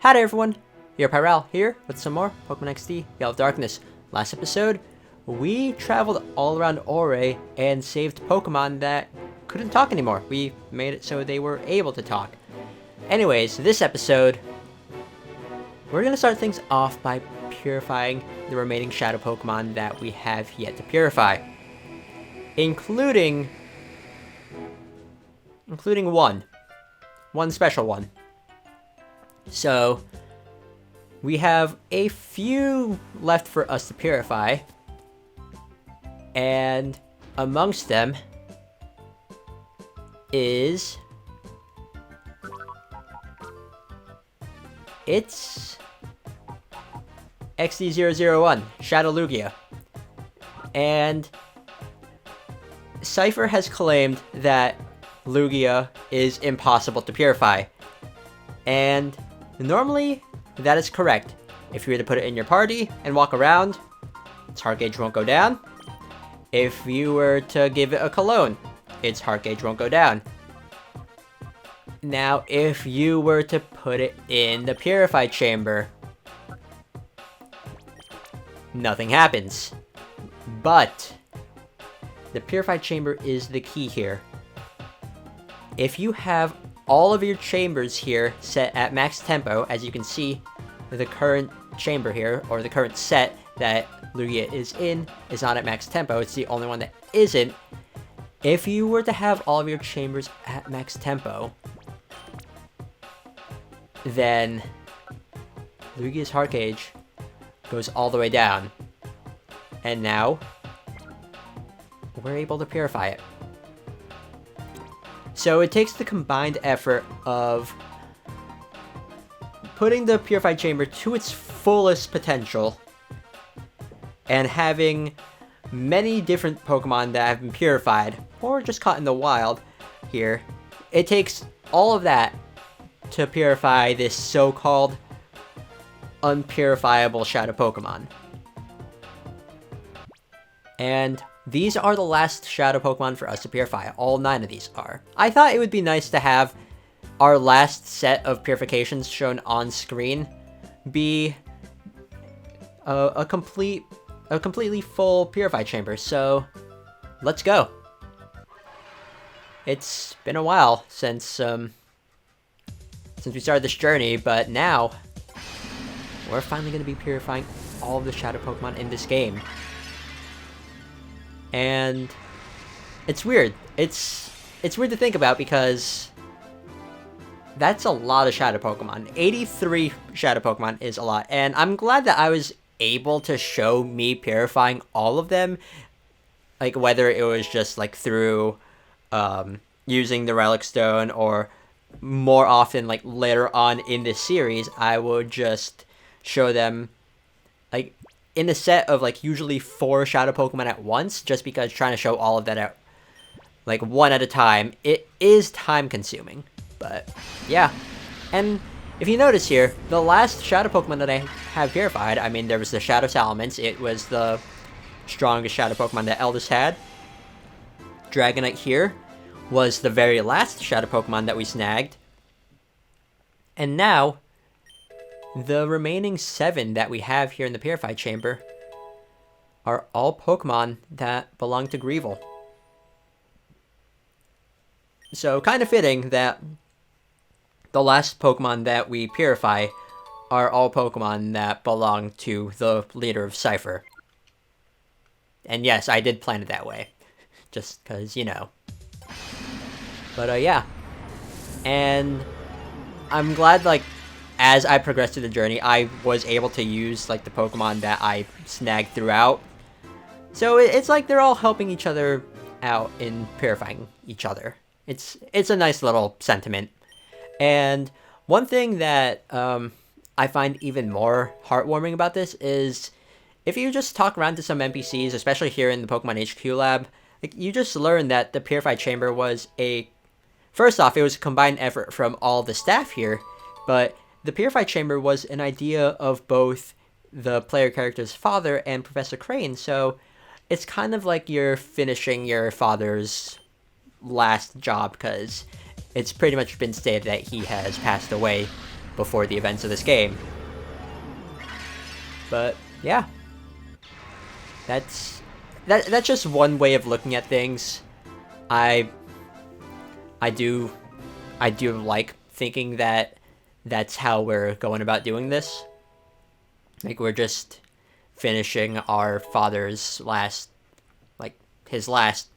Howdy everyone, your Pyral here with some more Pokemon XD Gale of Darkness. Last episode, we traveled all around Ore and saved Pokemon that couldn't talk anymore. We made it so they were able to talk. Anyways, this episode, we're going to start things off by purifying the remaining Shadow Pokemon that we have yet to purify. Including one special one. So, we have a few left for us to purify, and amongst them is it's XD001, Shadow Lugia. And Cipher has claimed that Lugia is impossible to purify. And normally, that is correct. If you were to put it in your party and walk around, its heart gauge won't go down. If you were to give it a cologne, its heart gauge won't go down. Now, if you were to put it in the purified chamber, nothing happens. But the purified chamber is the key here. If you have all of your chambers here set at max tempo, as you can see, the current chamber here, or the current set that Lugia is in, is not at max tempo. It's the only one that isn't. If you were to have all of your chambers at max tempo, then Lugia's heart gauge goes all the way down. And now, we're able to purify it. So it takes the combined effort of putting the purified chamber to its fullest potential and having many different Pokemon that have been purified or just caught in the wild here. It takes all of that to purify this so-called unpurifiable Shadow Pokemon. And these are the last Shadow Pokemon for us to purify. All 9 of these are. I thought it would be nice to have our last set of purifications shown on screen be a completely full purified chamber. So, let's go. It's been a while since we started this journey, but now we're finally going to be purifying all of the Shadow Pokemon in this game. And it's weird. It's weird to think about because that's a lot of Shadow Pokemon. 83 Shadow Pokemon is a lot. And I'm glad that I was able to show me purifying all of them. Like, whether it was just, like, through using the Relic Stone, or more often, like, later on in this series, I would just show them, like, in a set of, like, usually 4 Shadow Pokemon at once, just because trying to show all of that out, like, one at a time, it is time-consuming. But, yeah. And if you notice here, the last Shadow Pokemon that I have purified, I mean, there was the Shadow Salamence. It was the strongest Shadow Pokemon that Eldest had. Dragonite here was the very last Shadow Pokemon that we snagged. And now, the remaining 7 that we have here in the Purified Chamber are all Pokemon that belong to Greevil. So, kind of fitting that the last Pokemon that we purify are all Pokemon that belong to the leader of Cipher. And yes, I did plan it that way. Just because, you know. But, yeah. And I'm glad, like, as I progressed through the journey, I was able to use, like, the Pokemon that I snagged throughout. So it's like they're all helping each other out in purifying each other. It's a nice little sentiment. And one thing that I find even more heartwarming about this is if you just talk around to some NPCs, especially here in the Pokemon HQ lab, like, you just learn that the Purified Chamber was first off, it was a combined effort from all the staff here, but the Purified Chamber was an idea of both the player character's father and Professor Crane, so it's kind of like you're finishing your father's last job, because it's pretty much been stated that he has passed away before the events of this game. But yeah, that's just one way of looking at things. I do like thinking that that's how we're going about doing this. Like, we're just finishing our father's his last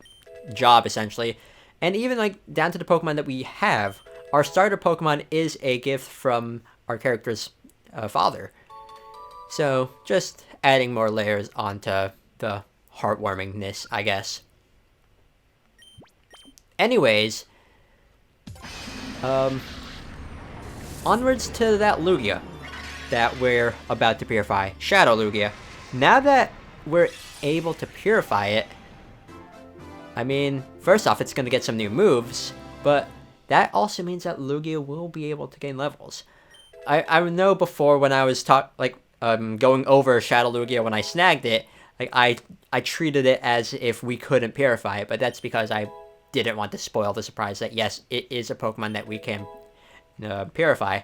job, essentially. And even, like, down to the Pokemon that we have, our starter Pokemon is a gift from our character's father. So, just adding more layers onto the heartwarmingness, I guess. Anyways, onwards to that Lugia that we're about to purify, Shadow Lugia. Now that we're able to purify it, I mean, first off, it's going to get some new moves, but that also means that Lugia will be able to gain levels. I know before when I was going over Shadow Lugia when I snagged it, like I treated it as if we couldn't purify it, but that's because I didn't want to spoil the surprise that yes, it is a Pokemon that we can purify.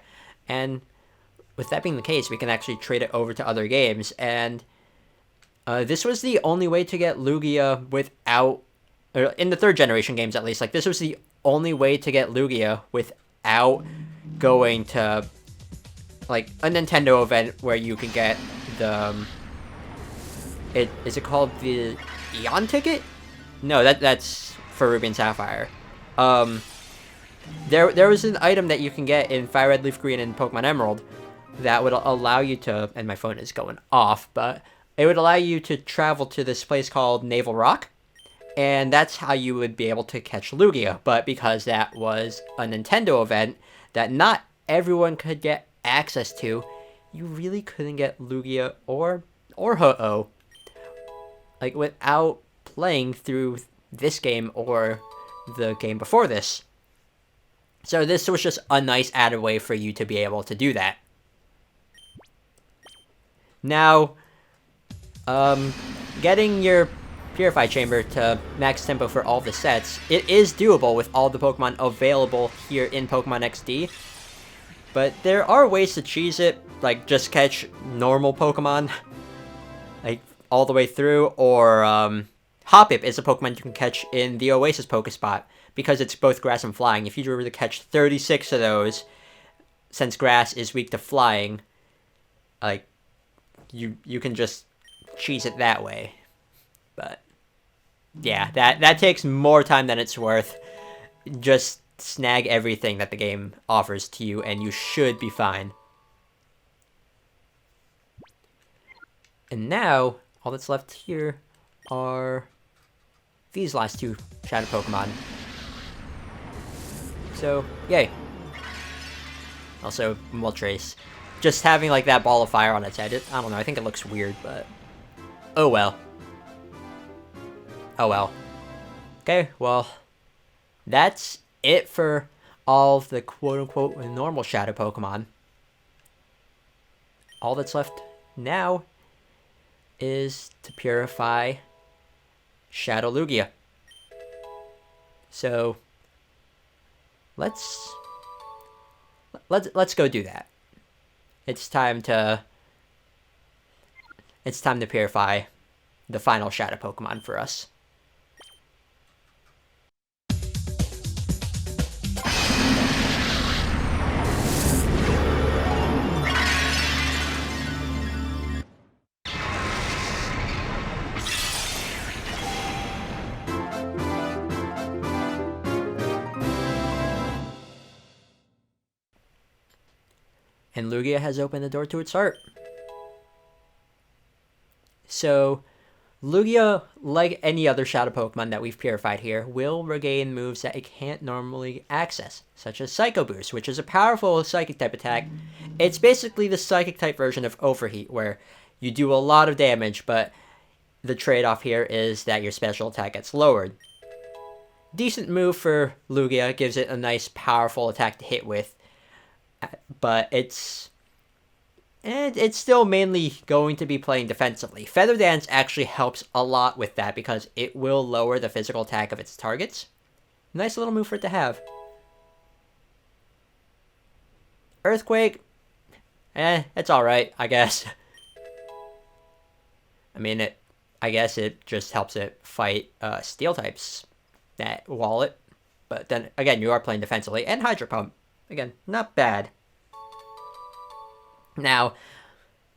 And with that being the case, we can actually trade it over to other games, and this was the only way to get Lugia without, or in the 3rd generation games at least, like this was the only way to get Lugia without going to like a Nintendo event where you can get the is it called the Eon ticket? No, that's for Ruby and Sapphire. There was an item that you can get in Fire Red, Leaf Green, and Pokemon Emerald that would allow you to, and my phone is going off, but it would allow you to travel to this place called Naval Rock, and that's how you would be able to catch Lugia. But because that was a Nintendo event that not everyone could get access to, you really couldn't get Lugia or Ho-Oh like without playing through this game or the game before this. So this was just a nice added way for you to be able to do that. Now, getting your Purify Chamber to max tempo for all the sets, it is doable with all the Pokemon available here in Pokemon XD. But there are ways to cheese it, like just catch normal Pokemon, like all the way through, or Hoppip is a Pokemon you can catch in the Oasis Pokespot, because it's both grass and flying. If you were to catch 36 of those, since grass is weak to flying, like, you can just cheese it that way. But yeah, that takes more time than it's worth. Just snag everything that the game offers to you, and you should be fine. And now, all that's left here are these last 2 Shadow Pokemon. So, yay. Also, Moltres. Just having, like, that ball of fire on its head, I don't know, I think it looks weird, but oh well. Oh well. Okay, well, that's it for all of the quote-unquote normal Shadow Pokemon. All that's left now is to purify Shadow Lugia. So let's go do that. It's time to purify the final Shadow Pokemon for us. And Lugia has opened the door to its heart. So, Lugia, like any other Shadow Pokemon that we've purified here, will regain moves that it can't normally access, such as Psycho Boost, which is a powerful Psychic-type attack. It's basically the Psychic-type version of Overheat, where you do a lot of damage, but the trade-off here is that your special attack gets lowered. Decent move for Lugia, gives it a nice, powerful attack to hit with, but it's still mainly going to be playing defensively. Feather Dance actually helps a lot with that because it will lower the physical attack of its targets. Nice little move for it to have. Earthquake, it's alright, I guess. I mean, I guess it just helps it fight steel types that wall it. But then, again, you are playing defensively. And Hydro Pump. Again, not bad. Now,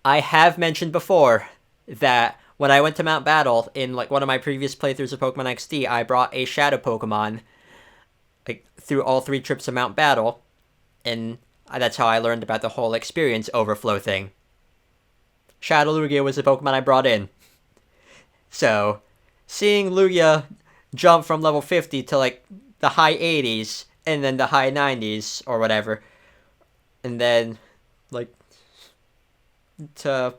I have mentioned before that when I went to Mount Battle in like one of my previous playthroughs of Pokemon XD, I brought a Shadow Pokemon like through all 3 trips of Mount Battle, and that's how I learned about the whole experience overflow thing. Shadow Lugia was the Pokemon I brought in. So, seeing Lugia jump from level 50 to like the high 80s and then the high 90s or whatever, and then like to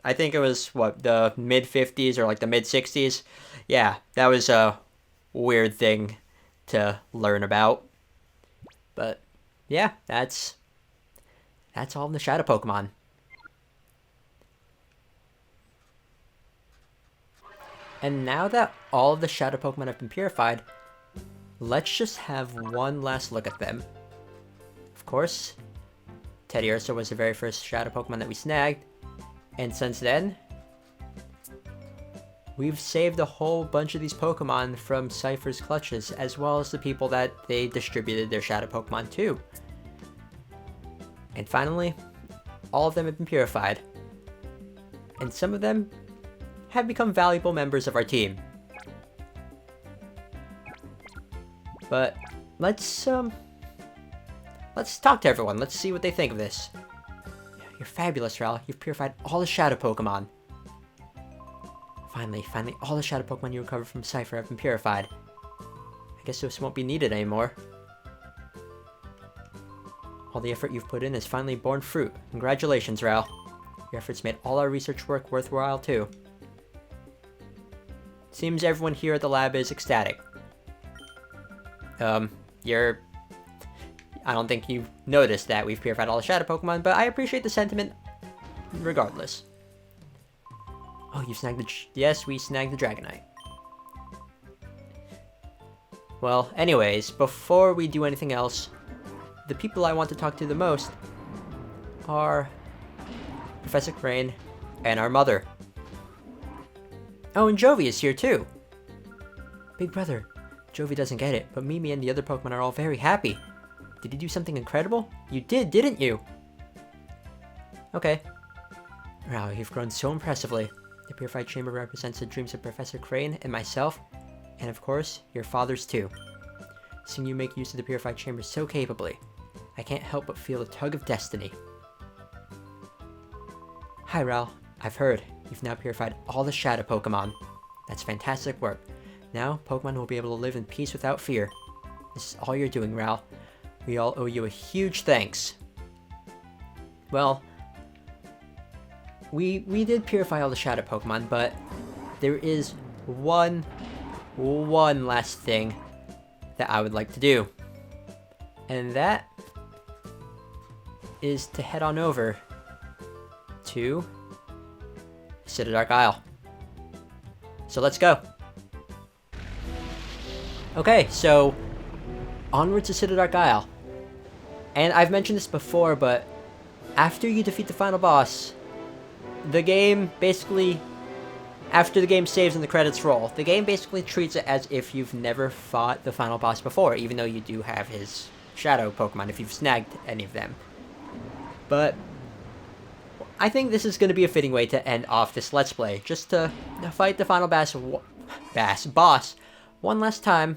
I think it was the mid 50s or like the mid 60s. Yeah, that was a weird thing to learn about. But yeah, that's all in the Shadow Pokemon. And now that all of the Shadow Pokemon have been purified, let's just have one last look at them. Of course, Teddiursa was the very first Shadow Pokemon that we snagged, and since then, we've saved a whole bunch of these Pokemon from Cipher's clutches, as well as the people that they distributed their Shadow Pokemon to. And finally, all of them have been purified. And some of them have become valuable members of our team. But let's talk to everyone. Let's see what they think of this. You're fabulous, Ral. You've purified all the Shadow Pokemon. Finally, all the Shadow Pokemon you recovered from Cipher have been purified. I guess this won't be needed anymore. All the effort you've put in has finally borne fruit. Congratulations, Ral. Your efforts made all our research work worthwhile, too. Seems everyone here at the lab is ecstatic. I don't think you've noticed that we've purified all the Shadow Pokemon, but I appreciate the sentiment regardless. Oh, you snagged yes, we snagged the Dragonite. Well, anyways, before we do anything else, the people I want to talk to the most are Professor Crane and our mother. Oh, and Jovi is here too. Big brother, Jovi doesn't get it, but Mimi and the other Pokemon are all very happy. Did you do something incredible? You did, didn't you? Okay. Wow, you've grown so impressively. The Purified Chamber represents the dreams of Professor Crane and myself, and of course, your father's too. Seeing you make use of the Purified Chamber so capably, I can't help but feel a tug of destiny. Hi, Ral. I've heard. You've now purified all the Shadow Pokemon. That's fantastic work. Now, Pokemon will be able to live in peace without fear. This is all you're doing, Ral. We all owe you a huge thanks. Well, we did purify all the Shadow Pokemon, but there is one last thing that I would like to do. And that is to head on over to Dark Isle. So let's go. Okay, so onwards to Dark Isle. And I've mentioned this before, but after you defeat the final boss, the game basically, after the game saves and the credits roll, the game basically treats it as if you've never fought the final boss before, even though you do have his Shadow Pokemon, if you've snagged any of them. But I think this is going to be a fitting way to end off this Let's Play, just to fight the final boss one last time,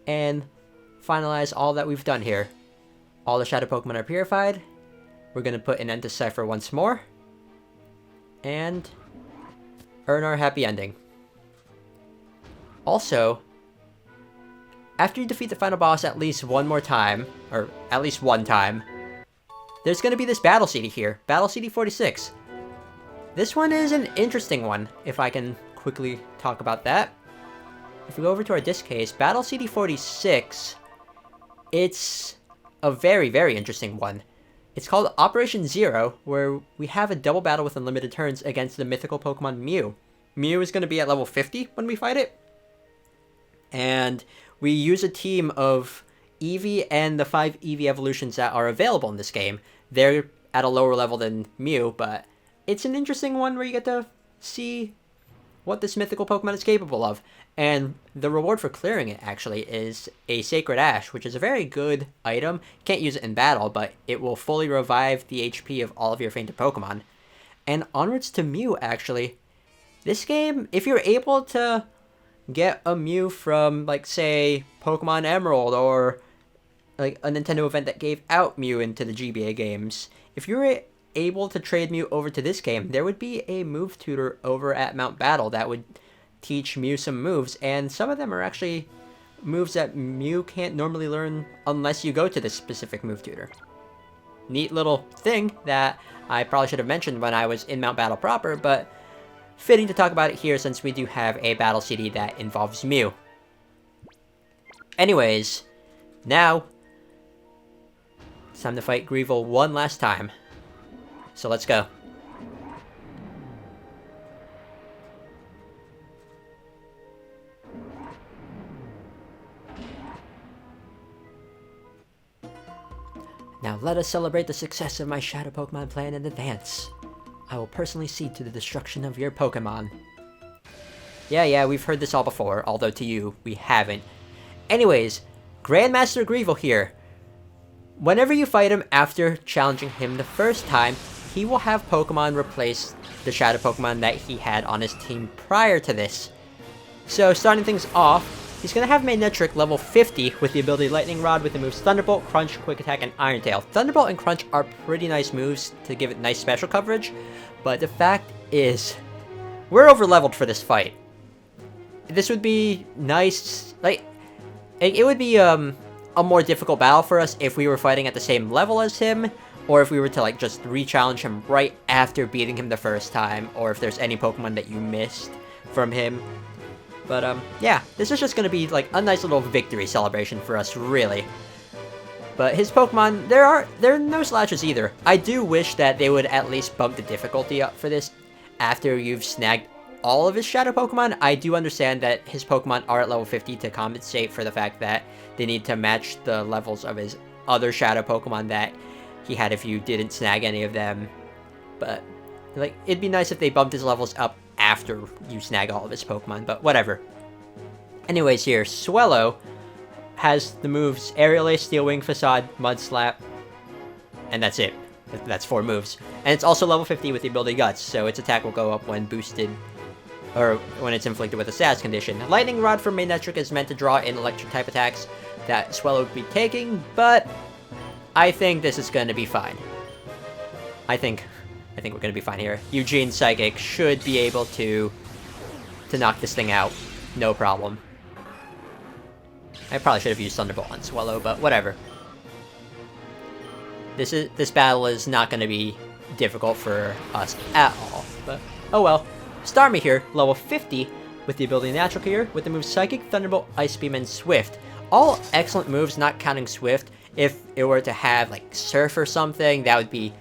and finalize all that we've done here. All the Shadow Pokemon are purified, we're going to put an end to Cipher once more, and earn our happy ending. Also, after you defeat the final boss at least one more time, or at least one time, there's going to be this Battle CD here, Battle CD 46. This one is an interesting one, if I can quickly talk about that. If we go over to our disc case, Battle CD 46, it's a very, very interesting one. It's called Operation Zero, where we have a double battle with unlimited turns against the mythical Pokemon Mew. Mew is going to be at level 50 when we fight it. And we use a team of Eevee and the 5 Eevee evolutions that are available in this game. They're at a lower level than Mew, but it's an interesting one where you get to see what this mythical Pokemon is capable of. And the reward for clearing it, actually, is a Sacred Ash, which is a very good item. Can't use it in battle, but it will fully revive the HP of all of your fainted Pokemon. And onwards to Mew, actually. This game, if you're able to get a Mew from, like, say, Pokemon Emerald, or like a Nintendo event that gave out Mew into the GBA games, if you're able to trade Mew over to this game, there would be a move tutor over at Mount Battle that would teach Mew some moves, and some of them are actually moves that Mew can't normally learn unless you go to this specific move tutor. Neat little thing that I probably should have mentioned when I was in Mount Battle proper, but fitting to talk about it here since we do have a battle CD that involves Mew. Anyways, now it's time to fight Greevil one last time. So let's go. Now let us celebrate the success of my Shadow Pokemon plan in advance. I will personally see to the destruction of your Pokemon. Yeah, we've heard this all before, although to you, we haven't. Anyways, Grandmaster Greevil here. Whenever you fight him after challenging him the first time, he will have Pokemon replace the Shadow Pokemon that he had on his team prior to this. So starting things off, he's going to have Manectric level 50 with the ability Lightning Rod with the moves Thunderbolt, Crunch, Quick Attack, and Iron Tail. Thunderbolt and Crunch are pretty nice moves to give it nice special coverage, but the fact is, we're over leveled for this fight. This would be nice, like, it would be a more difficult battle for us if we were fighting at the same level as him, or if we were to like just re-challenge him right after beating him the first time, or if there's any Pokemon that you missed from him. But yeah, this is just gonna be like a nice little victory celebration for us, really. But his Pokemon, there are no slouches either. I do wish that they would at least bump the difficulty up for this after you've snagged all of his Shadow Pokemon. I do understand that his Pokemon are at level 50 to compensate for the fact that they need to match the levels of his other Shadow Pokemon that he had if you didn't snag any of them. But, like, it'd be nice if they bumped his levels up after you snag all of his Pokemon, but whatever. Anyways, here, Swellow has the moves Aerial Ace, Steel Wing, Facade, Mud Slap, and that's it. That's 4 moves. And it's also level 50 with the ability Guts, so its attack will go up when boosted, or when it's inflicted with a status condition. Lightning Rod from Manectric is meant to draw in electric-type attacks that Swellow would be taking, but I think this is going to be fine. I think we're going to be fine here. Eugene Psychic should be able to knock this thing out. No problem. I probably should have used Thunderbolt on Swellow, but whatever. This battle is not going to be difficult for us at all, but oh well. Starmie here, level 50, with the ability Natural Cure, with the moves Psychic, Thunderbolt, Ice Beam, and Swift. All excellent moves, not counting Swift. If it were to have, like, Surf or something, that would be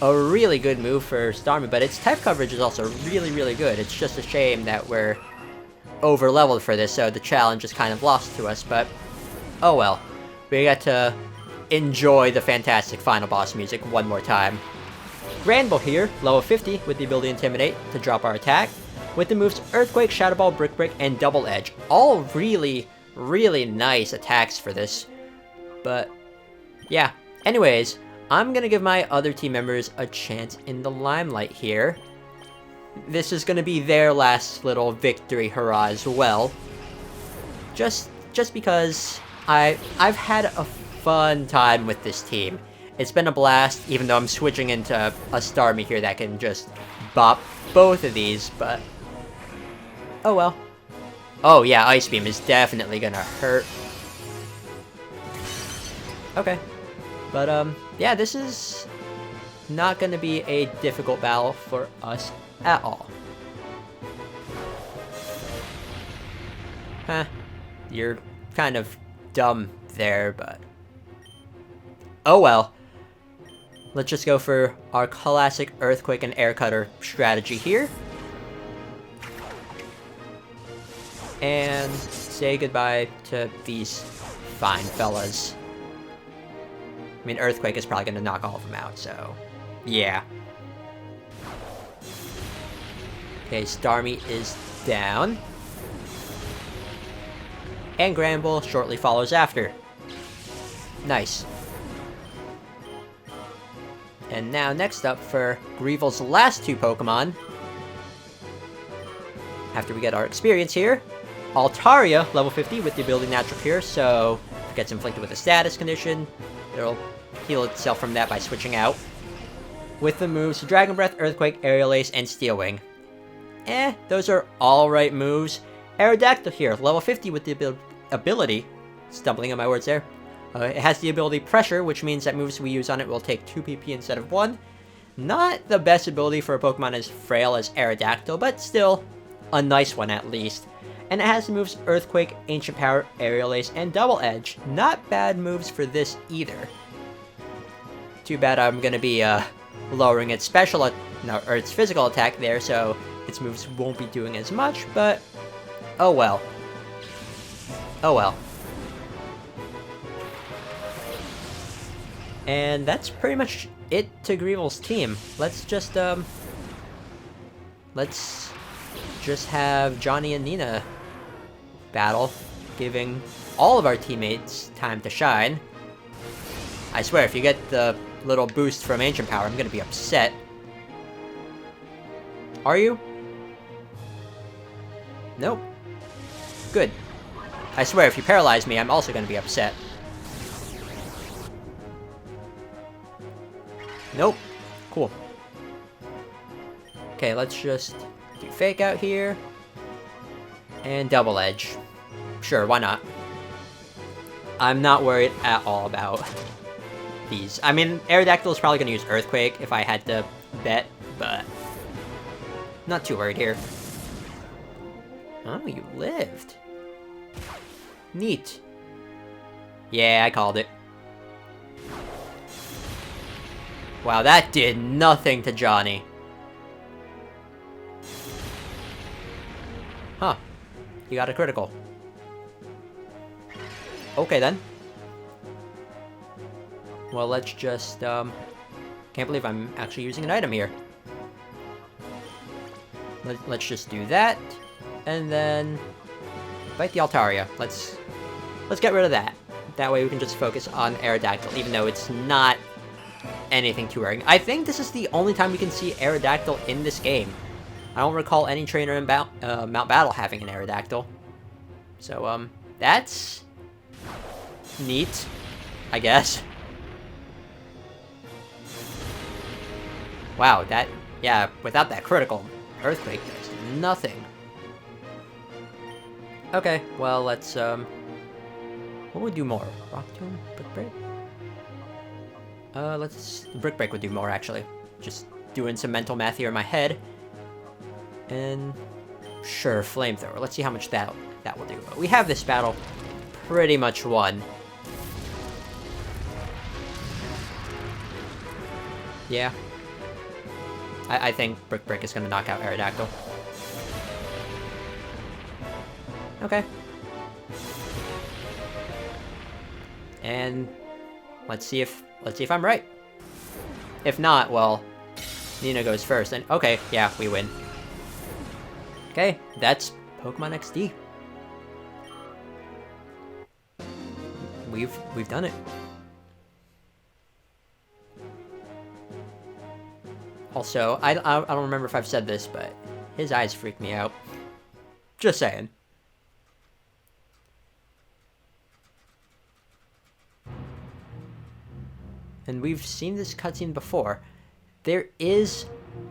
a really good move for Starmie, but its type coverage is also really, really good. It's just a shame that we're over-leveled for this, so the challenge is kind of lost to us, but oh well. We got to enjoy the fantastic final boss music one more time. Granbull here, level 50, with the ability Intimidate to drop our attack, with the moves Earthquake, Shadow Ball, Brick Break, and Double Edge. All really, really nice attacks for this, but yeah. Anyways, I'm gonna give my other team members a chance in the limelight here. This is gonna be their last little victory hurrah as well. Just because I've had a fun time with this team. It's been a blast, even though I'm switching into a Starmie here that can just bop both of these, but oh well. Oh yeah, Ice Beam is definitely gonna hurt. Okay. But yeah, this is not gonna be a difficult battle for us at all. Huh. You're kind of dumb there, but oh well. Let's just go for our classic Earthquake and Air Cutter strategy here. And say goodbye to these fine fellas. I mean, Earthquake is probably going to knock all of them out, so Yeah. Okay, Starmie is down. And Granbull shortly follows after. Nice. And now next up for Greevil's last two Pokemon. After we get our experience here, Altaria, level 50 with the ability Natural Cure, so if it gets inflicted with a status condition, it'll heal itself from that by switching out. With the moves Dragon Breath, Earthquake, Aerial Ace, and Steel Wing. Those are alright moves. Aerodactyl here, level 50 with the ability, stumbling on my words there. It has the ability Pressure, which means that moves we use on it will take 2 PP instead of 1. Not the best ability for a Pokemon as frail as Aerodactyl, but still a nice one at least. And it has the moves Earthquake, Ancient Power, Aerial Ace, and Double Edge. Not bad moves for this either. Too bad I'm gonna be lowering its its physical attack there, so its moves won't be doing as much, but oh well. Oh well. And that's pretty much it to Greevil's team. Let's just have Johnny and Nina battle, giving all of our teammates time to shine. I swear, if you get the little boost from Ancient Power, I'm gonna be upset. Are you? Nope. Good. I swear, if you paralyze me, I'm also gonna be upset. Nope. Cool. Okay, let's just do Fake Out here. And Double Edge. Sure, why not? I'm not worried at all about these. I mean, Aerodactyl is probably going to use Earthquake if I had to bet, but not too worried here. Oh, you lived. Neat. Yeah, I called it. Wow, that did nothing to Johnny. Huh. You got a critical. Okay, then. Well, let's just, can't believe I'm actually using an item here. Let's just do that. And then bite the Altaria. Let's get rid of that. That way we can just focus on Aerodactyl, even though it's not anything too worrying. I think this is the only time we can see Aerodactyl in this game. I don't recall any trainer in Mount Battle having an Aerodactyl. So, that's neat, I guess. Wow, yeah, without that critical Earthquake, there's nothing. Okay, well, let's, what would do more? Rock Tomb? Brick Break? Brick Break would do more, actually. Just doing some mental math here in my head. And sure, Flamethrower. Let's see how much that will do. But we have this battle pretty much won. Yeah. I think Brick Break is going to knock out Aerodactyl. Okay. And let's see if I'm right. If not, well, Nina goes first. And okay, yeah, we win. Okay, that's Pokemon XD. We've done it. Also, I don't remember if I've said this, but his eyes freak me out. Just saying. And we've seen this cutscene before. There is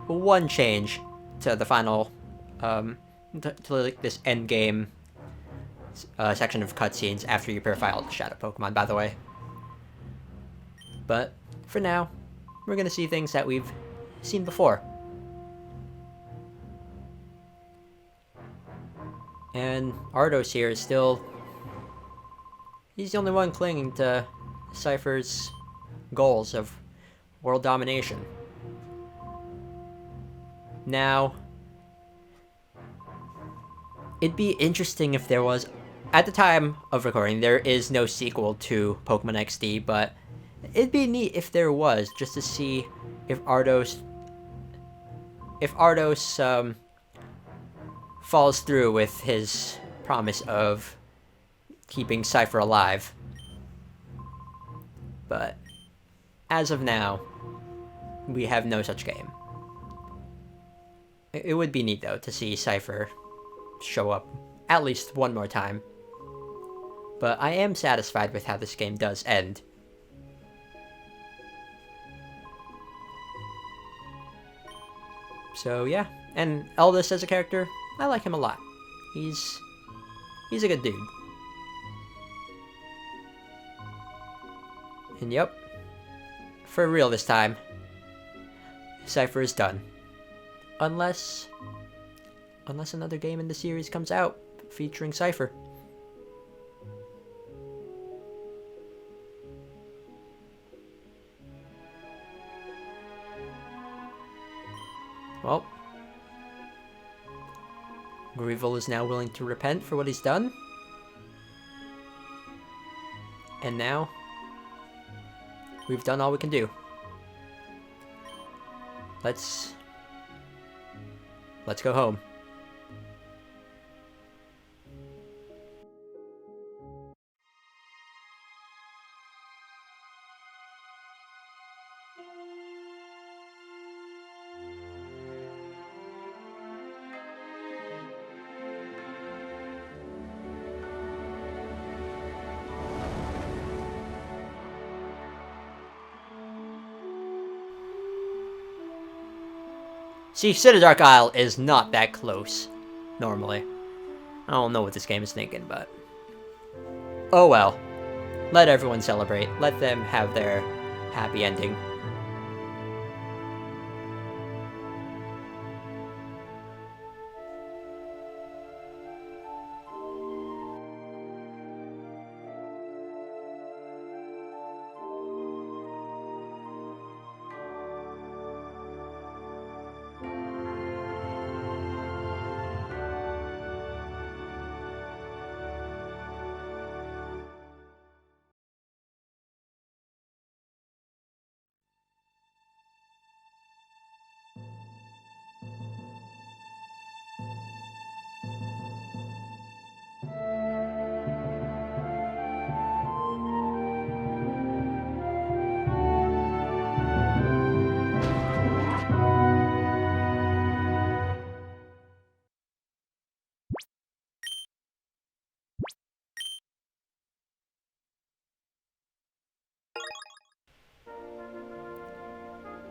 one change to the final, to like this end game section of cutscenes after you purify all the Shadow Pokemon, by the way. But for now, we're gonna see things that we've seen before. And Ardos here is still... he's the only one clinging to Cipher's goals of world domination. Now, it'd be interesting if there was... at the time of recording, there is no sequel to Pokemon XD, but it'd be neat if there was, just to see if Ardos falls through with his promise of keeping Cipher alive. But as of now, we have no such game. It would be neat though to see Cipher show up at least one more time. But I am satisfied with how this game does end. So yeah, and Eldest as a character, I like him a lot. He's a good dude. And yep, for real this time, Cipher is done. Unless another game in the series comes out featuring Cipher. Well, Grievel is now willing to repent for what he's done. And now, we've done all we can do. Let's go home. See, Dark Isle is not that close, normally. I don't know what this game is thinking, but... oh well. Let everyone celebrate. Let them have their happy ending.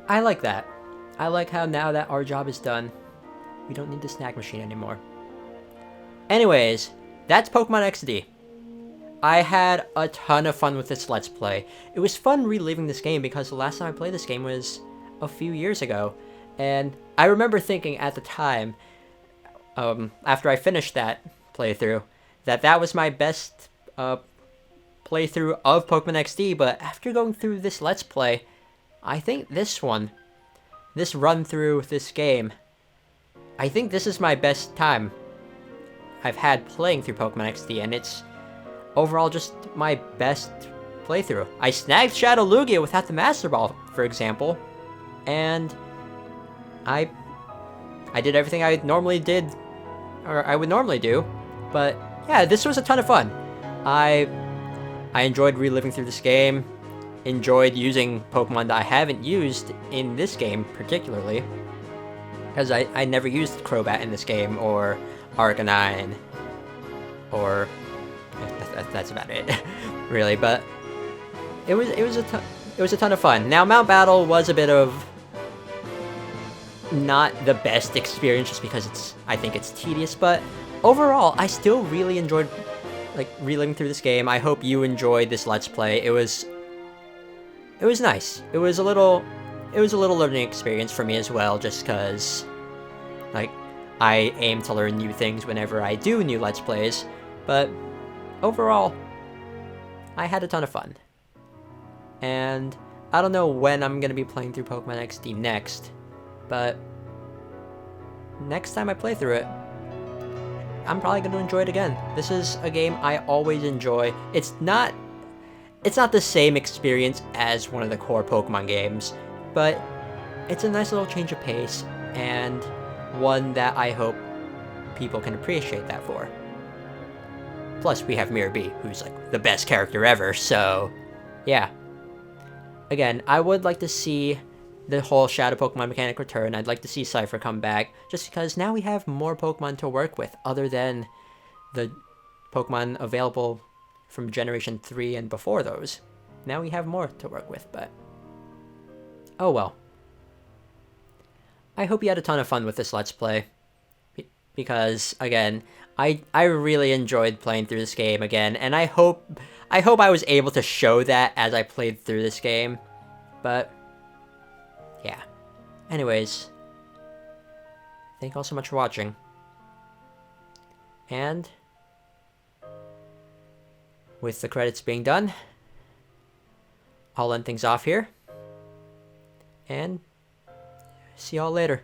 I like that. I like how now that our job is done, we don't need the snack machine anymore. Anyways, that's Pokemon XD. I had a ton of fun with this Let's Play. It was fun reliving this game because the last time I played this game was a few years ago. And I remember thinking at the time, after I finished that playthrough, that was my best playthrough of Pokemon XD. But after going through this Let's Play, I think this run through this game, I think this is my best time I've had playing through Pokemon XD, and it's overall just my best playthrough. I snagged Shadow Lugia without the Master Ball, for example, and I did everything I normally did, or I would normally do, but yeah, this was a ton of fun. I enjoyed reliving through this game. Enjoyed using Pokemon that I haven't used in this game particularly, because I never used Crobat in this game, or Arcanine, or that's about it, really. But it was a ton of fun. Now Mount Battle was a bit of not the best experience just because I think it's tedious, but overall I still really enjoyed reliving through this game. I hope you enjoyed this Let's Play. It was nice. It was a little learning experience for me as well, just because, I aim to learn new things whenever I do new Let's Plays, but overall, I had a ton of fun. And I don't know when I'm gonna be playing through Pokemon XD next, but next time I play through it, I'm probably gonna enjoy it again. This is a game I always enjoy. It's not the same experience as one of the core Pokemon games, but it's a nice little change of pace, and one that I hope people can appreciate that for. Plus, we have Mirror B, who's like the best character ever, so yeah. Again, I would like to see the whole Shadow Pokemon mechanic return. I'd like to see Cipher come back, just because now we have more Pokemon to work with, other than the Pokemon available from Generation 3 and before those. Now we have more to work with, but oh well. I hope you had a ton of fun with this Let's Play, because, again, I really enjoyed playing through this game again, and I hope I was able to show that as I played through this game, but yeah. Anyways, thank you all so much for watching, and with the credits being done, I'll end things off here, and see y'all later.